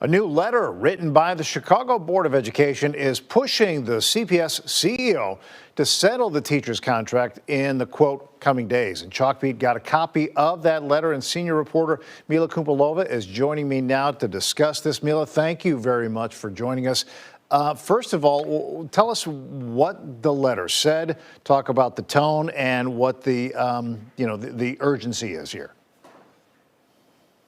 A new letter written by the Chicago Board of Education is pushing the CPS CEO to settle the teacher's contract in the, quote, coming days. And Chalkbeat got a copy of that letter, and senior reporter Mila Kumpalova is joining me now to discuss this. Mila, thank you very much for joining us. First of all, tell us what the letter said, talk about the tone and what the, the urgency is here.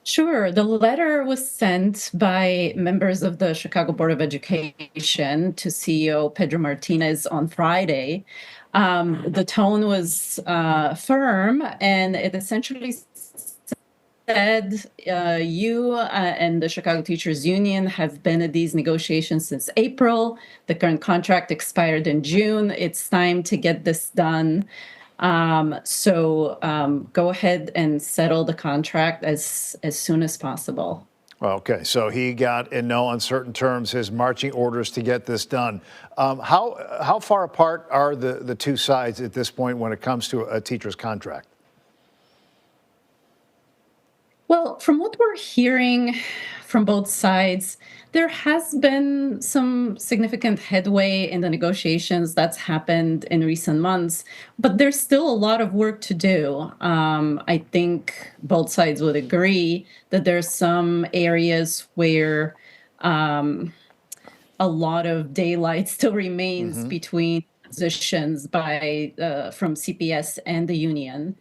Sure. The letter was sent by members of the Chicago Board of Education to CEO Pedro Martinez on Friday. The tone was firm, and it essentially said, you and the Chicago Teachers Union have been at these negotiations since April. The current contract expired in June. It's time to get this done. Go ahead and settle the contract as soon as possible. Okay, so he got in no uncertain terms his marching orders to get this done. How far apart are the two sides at this point when it comes to a teacher's contract? Well, from what we're hearing from both sides, there has been some significant headway in the negotiations that's happened in recent months, but there's still a lot of work to do. I think both sides would agree that there's some areas where a lot of daylight still remains between positions from CPS and the union.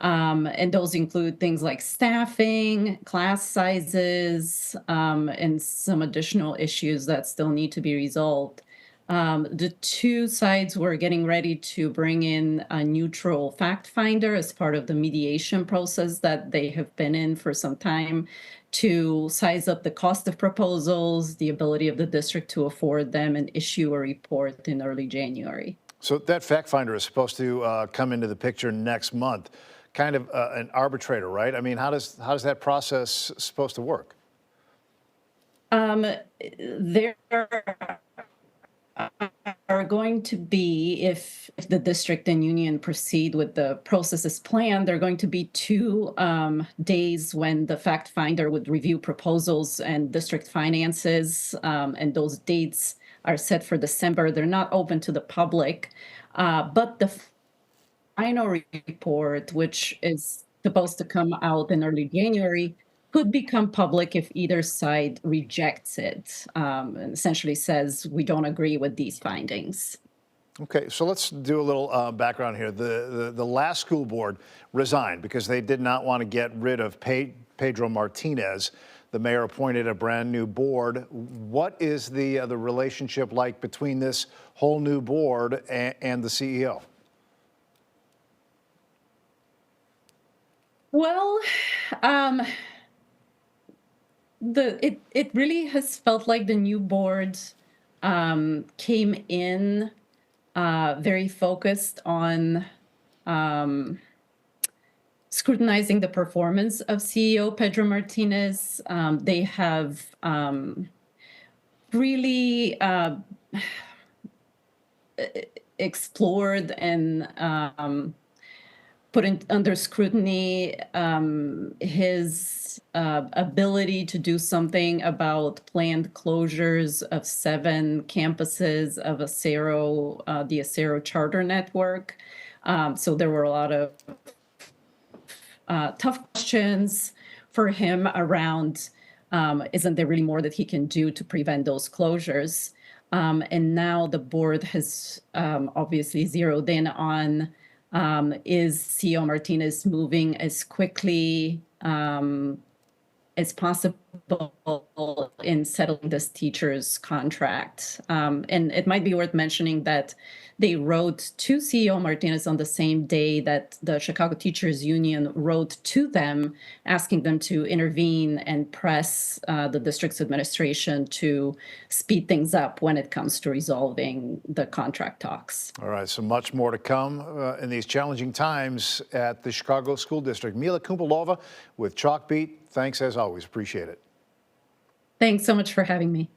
And those include things like staffing, class sizes, and some additional issues that still need to be resolved. The two sides were getting ready to bring in a neutral fact finder as part of the mediation process that they have been in for some time to size up the cost of proposals, the ability of the district to afford them, and issue a report in early January. So that fact finder is supposed to come into the picture next month. Kind of an arbitrator, right? I mean, how does that process supposed to work? There are going to be, if the district and union proceed with the process as planned, there are going to be 2 days when the fact finder would review proposals and district finances, and those dates are set for December. They're not open to the public, but the final report, which is supposed to come out in early January, could become public if either side rejects it, and essentially says, we don't agree with these findings. Okay, so let's do a little background here. The last school board resigned because they did not want to get rid of Pedro Martinez. The mayor appointed a brand new board. What is the relationship like between this whole new board and the CEO? Well, it really has felt like the new board came in very focused on scrutinizing the performance of CEO Pedro Martinez. They have really explored and put under scrutiny his ability to do something about planned closures of 7 campuses of the Acero charter network. So there were a lot of tough questions for him around, isn't there really more that he can do to prevent those closures? And now the board has obviously zeroed in on, is CEO Martinez moving as quickly as possible in settling this teacher's contract. And it might be worth mentioning that they wrote to CEO Martinez on the same day that the Chicago Teachers Union wrote to them, asking them to intervene and press the district's administration to speed things up when it comes to resolving the contract talks. All right, so much more to come in these challenging times at the Chicago School District. Mila Kumpalova with Chalkbeat. Thanks as always. Appreciate it. Thanks so much for having me.